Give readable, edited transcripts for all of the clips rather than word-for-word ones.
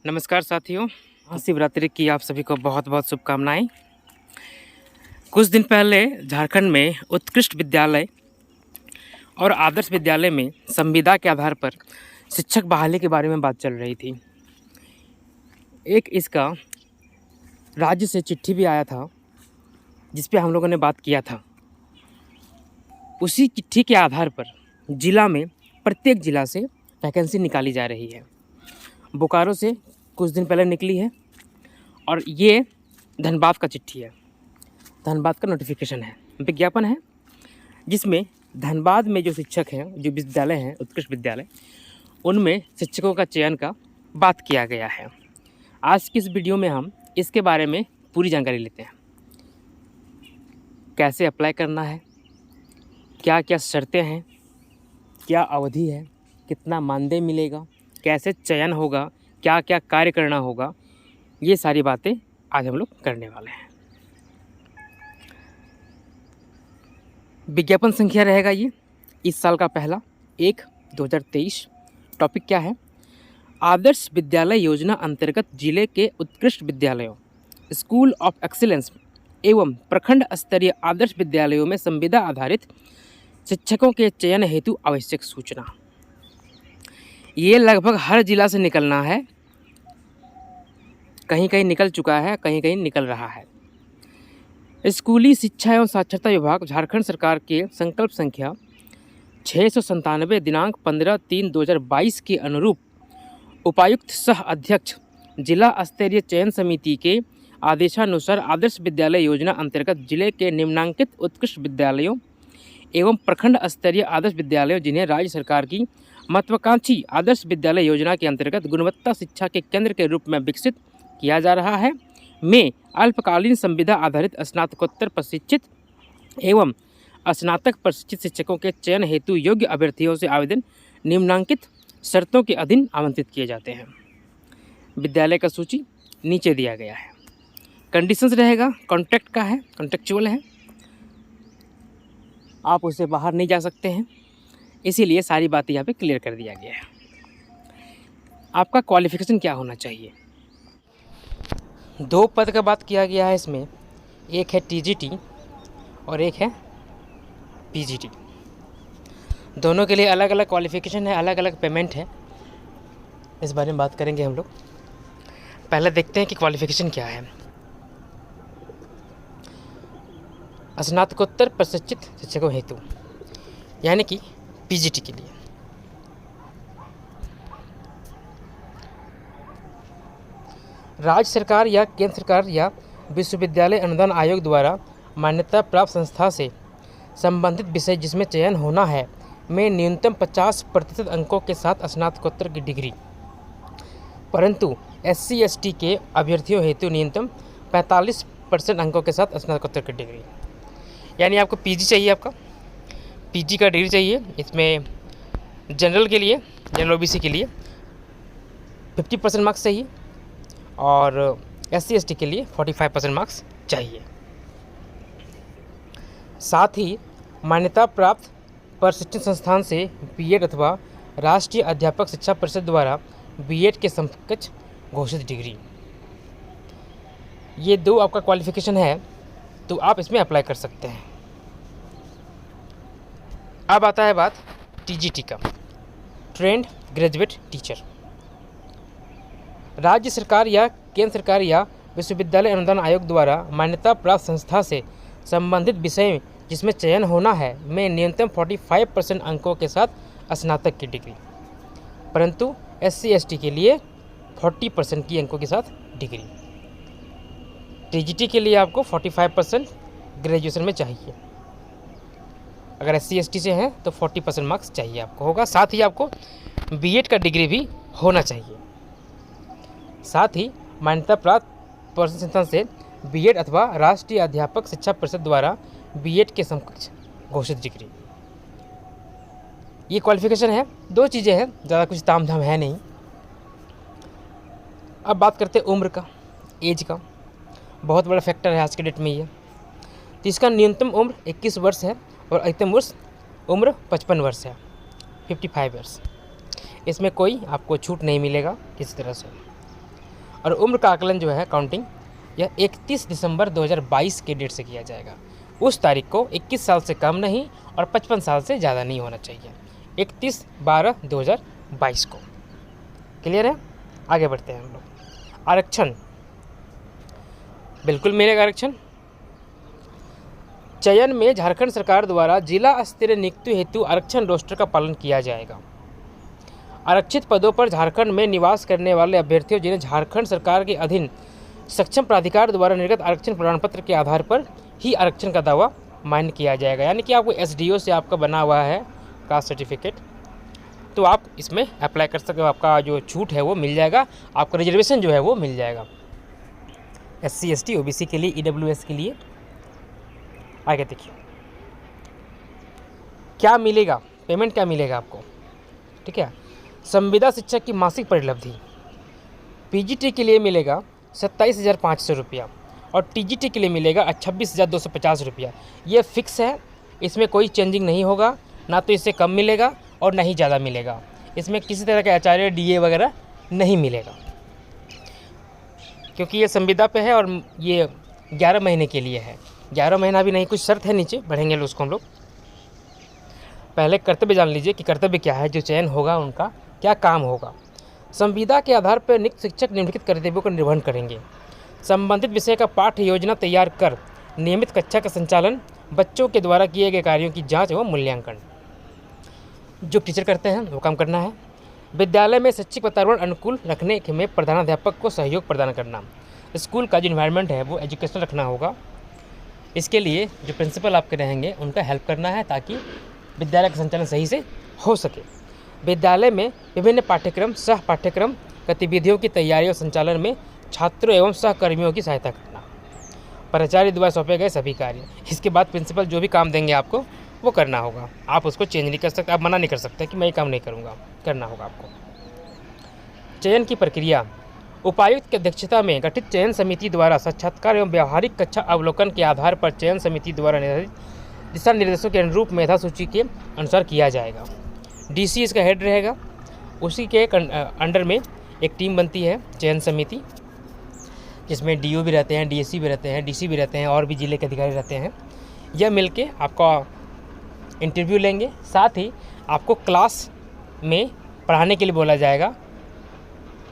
नमस्कार साथियों, महाशिवरात्रि की आप सभी को बहुत बहुत शुभकामनाएं। कुछ दिन पहले झारखंड में उत्कृष्ट विद्यालय और आदर्श विद्यालय में संविदा के आधार पर शिक्षक बहाली के बारे में बात चल रही थी। एक इसका राज्य से चिट्ठी भी आया था जिस पे हम लोगों ने बात किया था। उसी चिट्ठी के आधार पर ज़िला में प्रत्येक ज़िला से वैकेंसी निकाली जा रही है। बोकारो से कुछ दिन पहले निकली है और ये धनबाद का चिट्ठी है, धनबाद का नोटिफिकेशन है, विज्ञापन है, जिसमें धनबाद में जो शिक्षक हैं, जो विद्यालय हैं, उत्कृष्ट विद्यालय, उनमें शिक्षकों का चयन का बात किया गया है। आज की इस वीडियो में हम इसके बारे में पूरी जानकारी लेते हैं। कैसे अप्लाई करना है, क्या क्या शर्तें हैं, क्या अवधि है, कितना मानदेय मिलेगा, कैसे चयन होगा, क्या क्या कार्य करना होगा, ये सारी बातें आज हम लोग करने वाले हैं। विज्ञापन संख्या रहेगा ये इस साल का पहला 1/2023। टॉपिक क्या है? आदर्श विद्यालय योजना अंतर्गत जिले के उत्कृष्ट विद्यालयों, स्कूल ऑफ एक्सीलेंस एवं प्रखंड स्तरीय आदर्श विद्यालयों में संविदा आधारित शिक्षकों के चयन हेतु आवश्यक सूचना। ये लगभग हर जिला से निकलना है, कहीं कहीं निकल चुका है, कहीं कहीं निकल रहा है। स्कूली शिक्षा एवं साक्षरता विभाग झारखंड सरकार के संकल्प संख्या 697 दिनांक 15/3/2022 के अनुरूप उपायुक्त सह अध्यक्ष जिला स्तरीय चयन समिति के आदेशानुसार आदर्श विद्यालय योजना अंतर्गत जिले के निम्नांकित उत्कृष्ट विद्यालयों एवं प्रखंड स्तरीय आदर्श विद्यालयों, जिन्हें राज्य सरकार की महत्वाकांक्षी आदर्श विद्यालय योजना के अंतर्गत गुणवत्ता शिक्षा के केंद्र के रूप में विकसित किया जा रहा है, में अल्पकालीन संविदा आधारित स्नातकोत्तर प्रशिक्षित एवं स्नातक प्रशिक्षित शिक्षकों के चयन हेतु योग्य अभ्यर्थियों से आवेदन निम्नांकित शर्तों के अधीन आमंत्रित किए जाते हैं। विद्यालय का सूची नीचे दिया गया है। कंडीशंस रहेगा, कॉन्ट्रैक्ट का है, कॉन्ट्रेक्चुअल है, आप उससे बाहर नहीं जा सकते हैं, इसीलिए सारी बातें यहाँ पे क्लियर कर दिया गया है। आपका क्वालिफिकेशन क्या होना चाहिए? 2 पद का बात किया गया है इसमें, एक है टीजीटी और एक है पीजीटी। दोनों के लिए अलग अलग क्वालिफिकेशन है, अलग अलग पेमेंट है। इस बारे में बात करेंगे हम लोग। पहले देखते हैं कि क्वालिफिकेशन क्या है। स्नातकोत्तर प्रशिक्षित शिक्षकों हेतु यानी कि पीजीटी के लिए राज्य सरकार या केंद्र सरकार या विश्वविद्यालय अनुदान आयोग द्वारा मान्यता प्राप्त संस्था से संबंधित विषय जिसमें चयन होना है में न्यूनतम 50% अंकों के साथ स्नातकोत्तर की डिग्री, परंतु SC/ST के अभ्यर्थियों हेतु न्यूनतम 45% अंकों के साथ स्नातकोत्तर की डिग्री। यानी आपको पीजी चाहिए, आपका पीजी का डिग्री चाहिए। इसमें जनरल के लिए, जनरल ओबीसी के लिए 50% मार्क्स चाहिए और SC/ST के लिए 45% मार्क्स चाहिए। साथ ही मान्यता प्राप्त प्रशिक्षण संस्थान से बीएड अथवा राष्ट्रीय अध्यापक शिक्षा परिषद द्वारा बीएड के समकक्ष घोषित डिग्री। ये 2 आपका क्वालिफिकेशन है, तो आप इसमें अप्लाई कर सकते हैं। अब आता है बात टीजीटी का, ट्रेंड ग्रेजुएट टीचर। राज्य सरकार या केंद्र सरकार या विश्वविद्यालय अनुदान आयोग द्वारा मान्यता प्राप्त संस्था से संबंधित विषय जिसमें चयन होना है में न्यूनतम 45% अंकों के साथ स्नातक की डिग्री, परंतु SC/ST के लिए 40% की अंकों के साथ डिग्री। टीजीटी के लिए आपको 45% ग्रेजुएशन में चाहिए। अगर SC/ST से हैं तो 40% मार्क्स चाहिए आपको होगा। साथ ही आपको बीएड का डिग्री भी होना चाहिए। साथ ही मान्यता प्राप्त प्रशिक्षण संस्थान से बीएड अथवा राष्ट्रीय अध्यापक शिक्षा परिषद द्वारा बीएड के समकक्ष घोषित डिग्री। ये क्वालिफिकेशन है। 2 चीज़ें हैं, ज़्यादा कुछ तामझाम है नहीं। अब बात करते हैं उम्र का, एज का। बहुत बड़ा फैक्टर है आज के डेट में ये। तो इसका न्यूनतम उम्र 21 वर्ष है और अधिकतम उम्र 55 वर्ष है, 55 ईयर्स। इसमें कोई आपको छूट नहीं मिलेगा किसी तरह से। और उम्र का आकलन जो है काउंटिंग, यह 31 दिसंबर 2022 के डेट से किया जाएगा। उस तारीख को 21 साल से कम नहीं और 55 साल से ज़्यादा नहीं होना चाहिए। 31/12/2022 को। क्लियर है? आगे बढ़ते हैं हम लोग। आरक्षण, बिल्कुल मिलेगा आरक्षण। चयन में झारखंड सरकार द्वारा जिला स्तरीय नियुक्ति हेतु आरक्षण रोस्टर का पालन किया जाएगा। आरक्षित पदों पर झारखंड में निवास करने वाले अभ्यर्थियों जिन्हें झारखंड सरकार के अधीन सक्षम प्राधिकार द्वारा निर्गत आरक्षण प्रमाण पत्र के आधार पर ही आरक्षण का दावा मान्य किया जाएगा। यानी कि आपको एसडीओ से आपका बना हुआ है कास्ट सर्टिफिकेट, तो आप इसमें अप्लाई कर सकते हो। आपका जो छूट है वो मिल जाएगा, आपका रिजर्वेशन जो है वो मिल जाएगा। SC ST OBC के लिए, EWS के लिए। आगे देखिए क्या मिलेगा, पेमेंट क्या मिलेगा आपको। ठीक है, संविदा शिक्षक की मासिक परिलब्धि PGT के लिए मिलेगा 27,500 रुपया और TGT के लिए मिलेगा 26,250 रुपया। ये फिक्स है, इसमें कोई चेंजिंग नहीं होगा, ना तो इससे कम मिलेगा और ना ही ज़्यादा मिलेगा। इसमें किसी तरह का आचार्य DA वगैरह नहीं मिलेगा, क्योंकि ये संविदा पे है और ये 11 महीने के लिए है। 11 महीना भी नहीं, कुछ शर्त है नीचे, बढ़ेंगे उसको हम लोग। पहले कर्तव्य जान लीजिए कि कर्तव्य क्या है, जो चयन होगा उनका क्या काम होगा। संविदा के आधार पर नियुक्त शिक्षक निम्नलिखित कर्तव्यों का निर्वहन करेंगे। संबंधित विषय का पाठ्य योजना तैयार कर नियमित कक्षा का संचालन, बच्चों के द्वारा किए गए कार्यों की जांच एवं मूल्यांकन जो टीचर करते हैं वो काम करना है। विद्यालय में शैक्षिक वातावरण अनुकूल रखने में प्रधानाध्यापक को सहयोग प्रदान करना। स्कूल का जो इन्वायरमेंट है वो एजुकेशनल रखना होगा। इसके लिए जो प्रिंसिपल आपके रहेंगे उनका हेल्प करना है ताकि विद्यालय का संचालन सही से हो सके। विद्यालय में विभिन्न पाठ्यक्रम सह पाठ्यक्रम गतिविधियों की तैयारी और संचालन में छात्रों एवं सहकर्मियों की सहायता करना। प्राचार्य द्वारा सौंपे गए सभी कार्य, इसके बाद प्रिंसिपल जो भी काम देंगे आपको वो करना होगा। आप उसको चेंज नहीं कर सकते, आप मना नहीं कर सकते कि मैं ये काम नहीं करूँगा, करना होगा आपको। चयन की प्रक्रिया, उपायुक्त की अध्यक्षता में गठित चयन समिति द्वारा साक्षात्कार एवं व्यवहारिक कक्षा अवलोकन के आधार पर चयन समिति द्वारा निर्धारित दिशा निर्देशों के अनुरूप मेधा सूची के अनुसार किया जाएगा। DC इसका हेड रहेगा, उसी के अंडर में एक टीम बनती है चयन समिति, जिसमें DO भी रहते हैं, DSC भी रहते हैं, DC भी रहते हैं और भी जिले के अधिकारी रहते हैं। यह मिलके आपका इंटरव्यू लेंगे, साथ ही आपको क्लास में पढ़ाने के लिए बोला जाएगा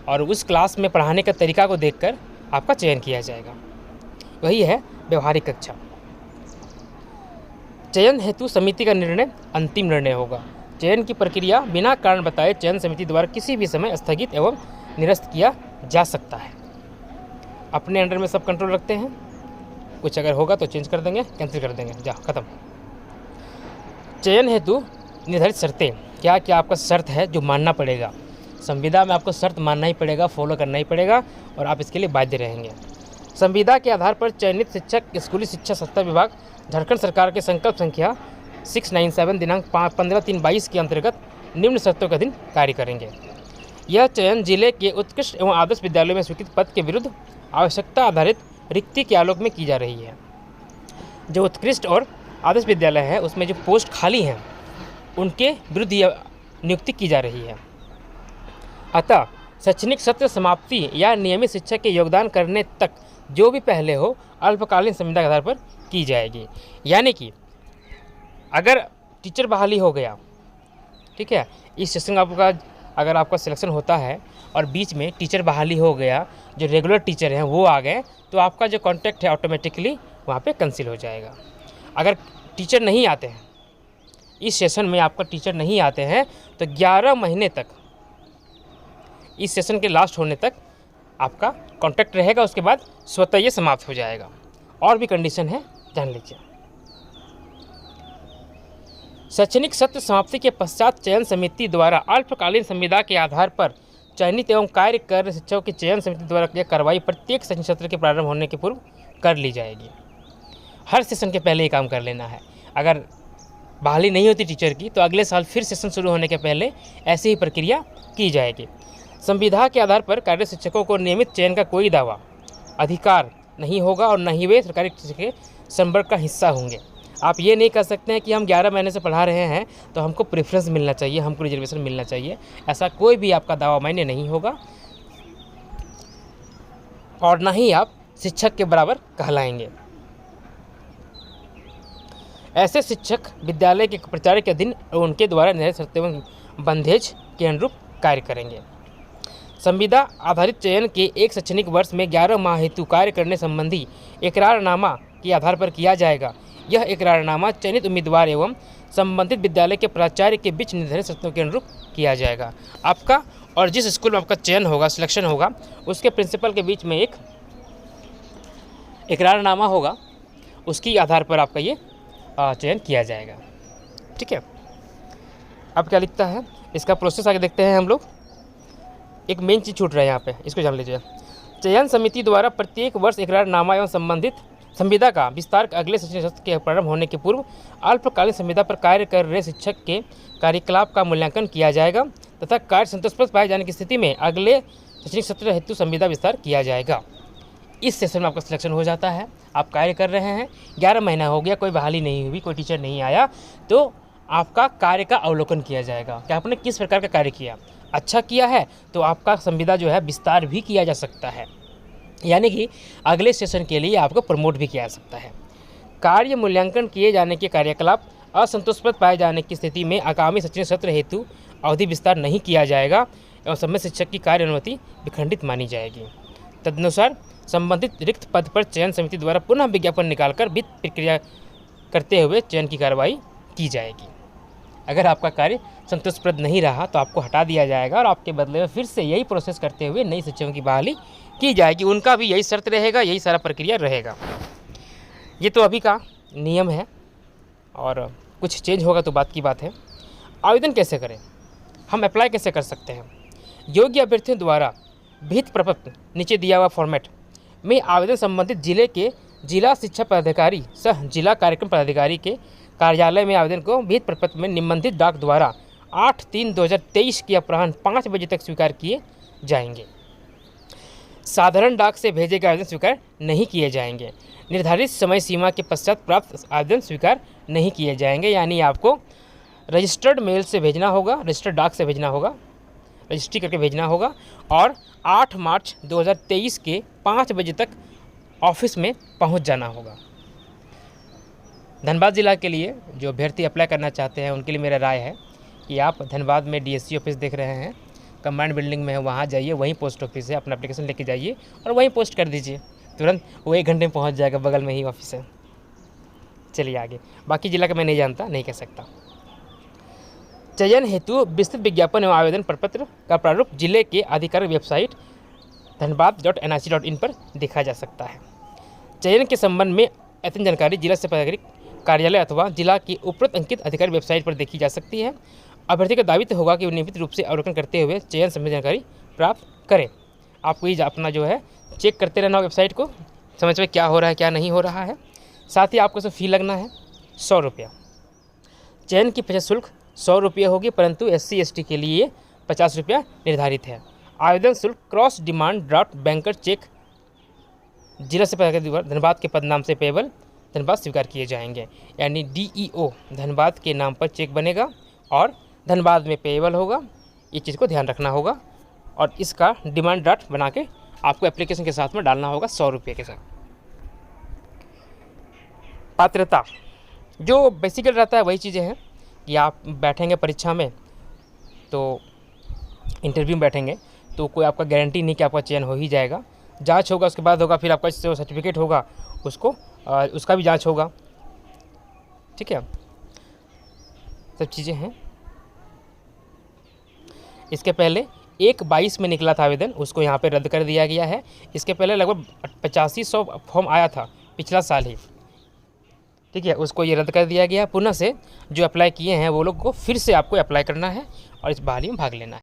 और उस क्लास में पढ़ाने का तरीका को देखकर आपका चयन किया जाएगा। वही है व्यवहारिक कक्षा। चयन हेतु समिति का निर्णय अंतिम निर्णय होगा। चयन की प्रक्रिया बिना कारण बताए चयन समिति द्वारा किसी भी समय स्थगित एवं निरस्त किया जा सकता है। अपने अंडर में सब कंट्रोल रखते हैं, कुछ अगर होगा तो चेंज कर देंगे, कैंसिल कर देंगे, जा खत्म। चयन हेतु निर्धारित शर्तें, क्या क्या आपका शर्त है जो मानना पड़ेगा। संविदा में आपको शर्त मानना ही पड़ेगा, फॉलो करना ही पड़ेगा और आप इसके लिए बाध्य रहेंगे। संविदा के आधार पर चयनित शिक्षक स्कूली शिक्षा सत्ता विभाग झारखंड सरकार के संकल्प संख्या 697 दिनांक 15/3/22 के अंतर्गत निम्न शर्तों के अधीन कार्य करेंगे। यह चयन जिले के उत्कृष्ट एवं आदर्श विद्यालयों में स्वीकृत पद के विरुद्ध आवश्यकता आधारित रिक्ति के आलोक में की जा रही है। जो उत्कृष्ट और आदर्श विद्यालय है उसमें जो पोस्ट खाली हैं उनके विरुद्ध नियुक्ति की जा रही है। अतः शैक्षणिक सत्र समाप्ति या नियमित शिक्षक के योगदान करने तक जो भी पहले हो अल्पकालीन संविदा के आधार पर की जाएगी। यानी कि अगर टीचर बहाली हो गया, ठीक है, इस सेशन आपका अगर आपका सिलेक्शन होता है और बीच में टीचर बहाली हो गया, जो रेगुलर टीचर हैं वो आ गए, तो आपका जो कॉन्ट्रैक्ट है ऑटोमेटिकली वहाँ पे कैंसिल हो जाएगा। अगर टीचर नहीं आते हैं, इस सेशन में आपका टीचर नहीं आते हैं, तो 11 महीने तक, इस सेशन के लास्ट होने तक आपका कॉन्ट्रैक्ट रहेगा, उसके बाद स्वतः ये समाप्त हो जाएगा। और भी कंडीशन है, जान लीजिए। शैक्षणिक सत्र समाप्ति के पश्चात चयन समिति द्वारा अल्पकालीन संविदा के आधार पर चयनित एवं कार्य कर रहे शिक्षकों की चयन समिति द्वारा यह कार्रवाई प्रत्येक शैक्षणिक सत्र के प्रारंभ होने के पूर्व कर ली जाएगी। हर सेशन के पहले ही काम कर लेना है। अगर बहाली नहीं होती टीचर की तो अगले साल फिर सेशन शुरू होने के पहले ऐसी ही प्रक्रिया की जाएगी। संविदा के आधार पर कार्यरत शिक्षकों को नियमित चयन का कोई दावा अधिकार नहीं होगा और न ही वे सरकारी के संवर्ग का हिस्सा होंगे। आप ये नहीं कह सकते हैं कि हम 11 महीने से पढ़ा रहे हैं तो हमको प्रेफरेंस मिलना चाहिए, हमको रिजर्वेशन मिलना चाहिए। ऐसा कोई भी आपका दावा मान्य नहीं होगा। और ना ही आप शिक्षक के बराबर कहलाएंगे। ऐसे शिक्षक विद्यालय के प्राचार्य के अधीन और उनके द्वारा निर्धारित शर्तों एवं बंधेज के अनुरूप कार्य करेंगे। संविदा आधारित चयन के एक शैक्षणिक वर्ष में 11 माह हेतु कार्य करने संबंधी इकरारनामा के आधार पर किया जाएगा। यह इकरारनामा चयनित उम्मीदवार एवं संबंधित विद्यालय के प्राचार्य के बीच निर्धारित शर्तों के अनुरूप किया जाएगा। आपका और जिस स्कूल में आपका चयन होगा, सिलेक्शन होगा, उसके प्रिंसिपल के बीच में एक इकरारनामा होगा, उसकी आधार पर आपका ये चयन किया जाएगा। ठीक है, अब क्या लिखता है, इसका प्रोसेस आगे देखते हैं हम लोग। एक मेन चीज़ छूट रहा है यहाँ पे, इसको जान लीजिए। चयन समिति द्वारा प्रत्येक वर्ष इकरारनामा एवं संबंधित संविदा का विस्तार अगले शैक्षणिक सत्र के प्रारंभ होने के पूर्व अल्पकालीन संविदा पर कार्य कर रहे शिक्षक के कार्यकलाप का मूल्यांकन किया जाएगा तथा कार्य संतोषप्रद पाए जाने की स्थिति में अगले शैक्षणिक सत्र हेतु संविदा विस्तार किया जाएगा। इस सेशन में आपका सिलेक्शन हो जाता है, आप कार्य कर रहे हैं, 11 महीना हो गया, कोई बहाली नहीं हुई, कोई टीचर नहीं आया, तो आपका कार्य का अवलोकन किया जाएगा कि आपने किस प्रकार का कार्य किया। अच्छा किया है तो आपका संविदा जो है विस्तार भी किया जा सकता है, यानी कि अगले सेशन के लिए आपको प्रमोट भी किया जा सकता है। कार्य मूल्यांकन किए जाने के कार्यकलाप असंतोषप्रद पाए जाने की स्थिति में आगामी शैक्षणिक सत्र हेतु अवधि विस्तार नहीं किया जाएगा एवं समय शिक्षक की कार्य अनुमति विखंडित मानी जाएगी। तदनुसार संबंधित रिक्त पद पर चयन समिति द्वारा पुनः विज्ञापन निकालकर वित्त प्रक्रिया करते हुए चयन की कार्रवाई की जाएगी। अगर आपका कार्य संतोषप्रद नहीं रहा तो आपको हटा दिया जाएगा और आपके बदले में फिर से यही प्रोसेस करते हुए नई शिक्षकों की बहाली की जाएगी। उनका भी यही शर्त रहेगा, यही सारा प्रक्रिया रहेगा। ये तो अभी का नियम है और कुछ चेंज होगा तो बात की बात है। आवेदन कैसे करें, हम अप्लाई कैसे कर सकते हैं? योग्य अभ्यर्थियों द्वारा विहित प्रपत्र नीचे दिया हुआ फॉर्मेट में आवेदन संबंधित जिले के जिला शिक्षा पदाधिकारी सह जिला कार्यक्रम पदाधिकारी के कार्यालय में आवेदन को विहित प्रपत्र में निबंधित डाक द्वारा 8/3/2023 की अपराह्न 5 बजे तक स्वीकार किए जाएंगे। साधारण डाक से भेजे गए आवेदन स्वीकार नहीं किए जाएंगे। निर्धारित समय सीमा के पश्चात प्राप्त आवेदन स्वीकार नहीं किए जाएंगे, यानी आपको रजिस्टर्ड मेल से भेजना होगा, रजिस्टर्ड डाक से भेजना होगा, रजिस्ट्री करके भेजना होगा और 8 मार्च 2023 के 5 बजे तक ऑफिस में पहुंच जाना होगा। धनबाद ज़िला के लिए जो अभ्यर्थी अप्लाई करना चाहते हैं उनके लिए मेरा राय है कि आप धनबाद में डीएससी ऑफिस देख रहे हैं, कमांड बिल्डिंग में है, वहाँ जाइए, वहीं पोस्ट ऑफिस है, अपना एप्लीकेशन लेके जाइए और वहीं पोस्ट कर दीजिए, तुरंत वो 1 घंटे में पहुँच जाएगा, बगल में ही ऑफिस है। चलिए आगे, बाकी जिला का मैं नहीं जानता, नहीं कह सकता। चयन हेतु विस्तृत विज्ञापन एवं आवेदन प्रपत्र का प्रारूप जिले के आधिकारिक वेबसाइट dhanbad.nic.in पर देखा जा सकता है। चयन के संबंध में अत्यंत जानकारी जिला शिक्षा पदाधिकारी कार्यालय अथवा जिला की उपरोक्त अंकित अधिकारी वेबसाइट पर देखी जा सकती है। अभ्यर्थी का दायित्व होगा कि नियमित रूप से अवलोकन करते हुए चयन संबंधी जानकारी प्राप्त करें। आपको ये अपना जो है चेक करते रहना वेबसाइट को, समझ में क्या हो रहा है क्या नहीं हो रहा है। साथ ही आपको फ़ी लगना है 100 रुपया। चयन की प्रवेश शुल्क 100 रुपये होगी, परंतु SC/ST के लिए 50 रुपया निर्धारित है। आवेदन शुल्क cross demand draft banker cheque जिला से धनबाद के पदनाम से पेबल धनबाद स्वीकार किए जाएंगे, यानी DEO धनबाद के नाम पर चेक बनेगा और धनबाद में पेबल होगा। ये चीज़ को ध्यान रखना होगा और इसका डिमांड ड्राफ्ट बना के आपको एप्लीकेशन के साथ में डालना होगा 100 रुपये के साथ। पात्रता जो बेसिकली रहता है वही चीज़ें हैं कि आप बैठेंगे परीक्षा में, तो इंटरव्यू में बैठेंगे तो कोई आपका गारंटी नहीं कि आपका चयन हो ही जाएगा। जांच होगा, उसके बाद होगा, फिर आपका जो सर्टिफिकेट होगा उसका भी जांच होगा। ठीक है, सब चीज़ें हैं। इसके पहले 1/22 में निकला था आवेदन, उसको यहाँ पे रद्द कर दिया गया है। इसके पहले लगभग 8500 फॉर्म आया था पिछला साल ही, ठीक है, उसको ये रद्द कर दिया गया। पुनः से जो अप्लाई किए हैं वो लोग को फिर से आपको अप्लाई करना है और इस बहाली में भाग लेना है।